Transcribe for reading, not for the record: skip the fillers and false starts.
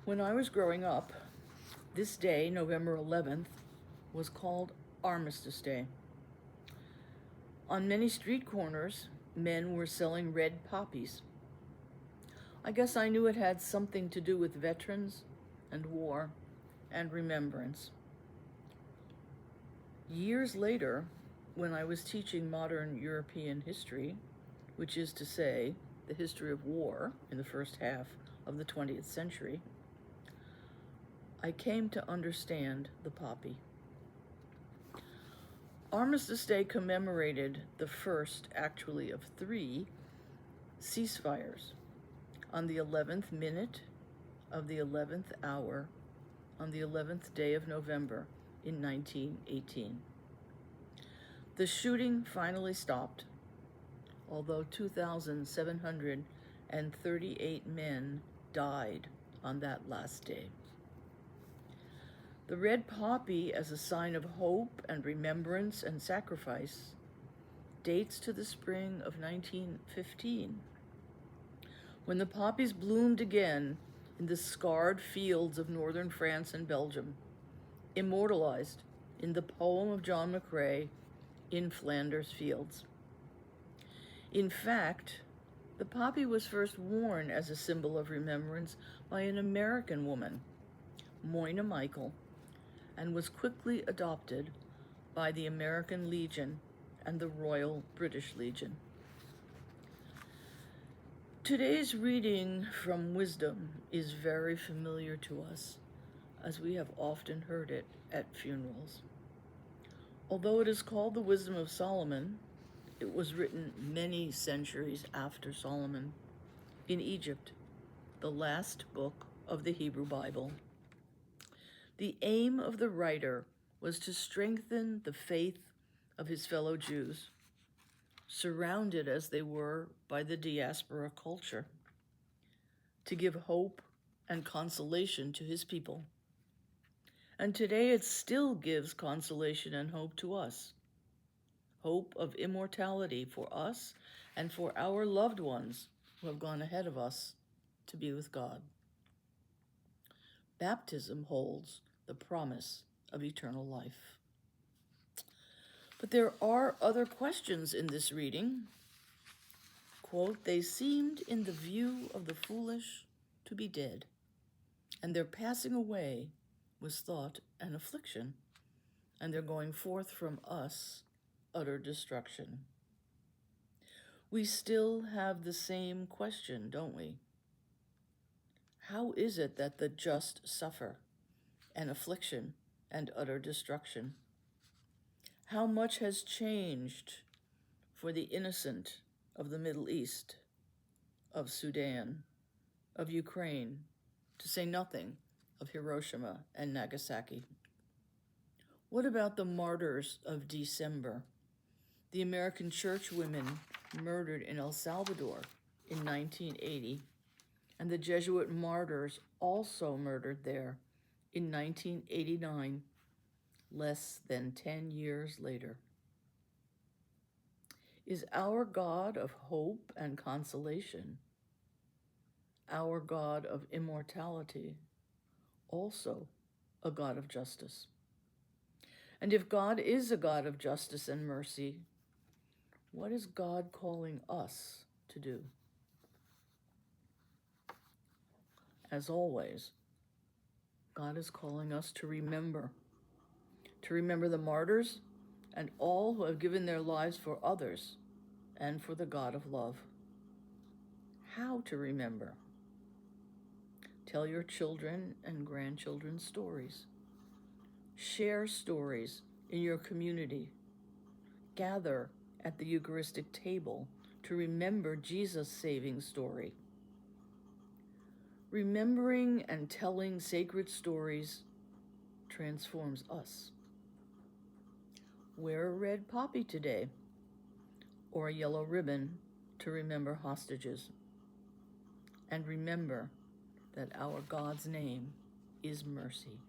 When I was growing up, this day, November 11th, was called Armistice Day. On many street corners, men were selling red poppies. I guess I knew it had something to do with veterans and war and remembrance. Years later, when I was teaching modern European history, which is to say, the history of war in the first half of the 20th century, I came to understand the poppy. Armistice Day commemorated the first, actually, of 3 ceasefires on the 11th minute of the 11th hour on the 11th day of November in 1918. The shooting finally stopped, although 2,738 men died on that last day. The red poppy, as a sign of hope and remembrance and sacrifice, dates to the spring of 1915, when the poppies bloomed again in the scarred fields of northern France and Belgium, immortalized in the poem of John McCrae, In Flanders Fields. In fact, the poppy was first worn as a symbol of remembrance by an American woman, Moyna Michael, and was quickly adopted by the American Legion and the Royal British Legion. Today's reading from Wisdom is very familiar to us, as we have often heard it at funerals. Although it is called the Wisdom of Solomon, it was written many centuries after Solomon in Egypt, the last book of the Hebrew Bible. The aim of the writer was to strengthen the faith of his fellow Jews, surrounded as they were by the diaspora culture, to give hope and consolation to his people. And today it still gives consolation and hope to us, hope of immortality for us and for our loved ones who have gone ahead of us to be with God. Baptism holds the promise of eternal life. But there are other questions in this reading. Quote, "They seemed in the view of the foolish to be dead, and their passing away was thought an affliction, and their going forth from us utter destruction." We still have the same question, don't we? How is it that the just suffer an affliction and utter destruction? How much has changed for the innocent of the Middle East, of Sudan, of Ukraine, to say nothing of Hiroshima and Nagasaki? What about the martyrs of December, the American church women murdered in El Salvador in 1980, and the Jesuit martyrs also murdered there in 1989, less than 10 years later? Is our God of hope and consolation, our God of immortality, also a God of justice? And if God is a God of justice and mercy, what is God calling us to do? As always, God is calling us to remember the martyrs and all who have given their lives for others and for the God of love. How to remember? Tell your children and grandchildren stories. Share stories in your community. Gather at the Eucharistic table to remember Jesus' saving story. Remembering and telling sacred stories transforms us. Wear a red poppy today, or a yellow ribbon to remember hostages. And remember that our God's name is mercy.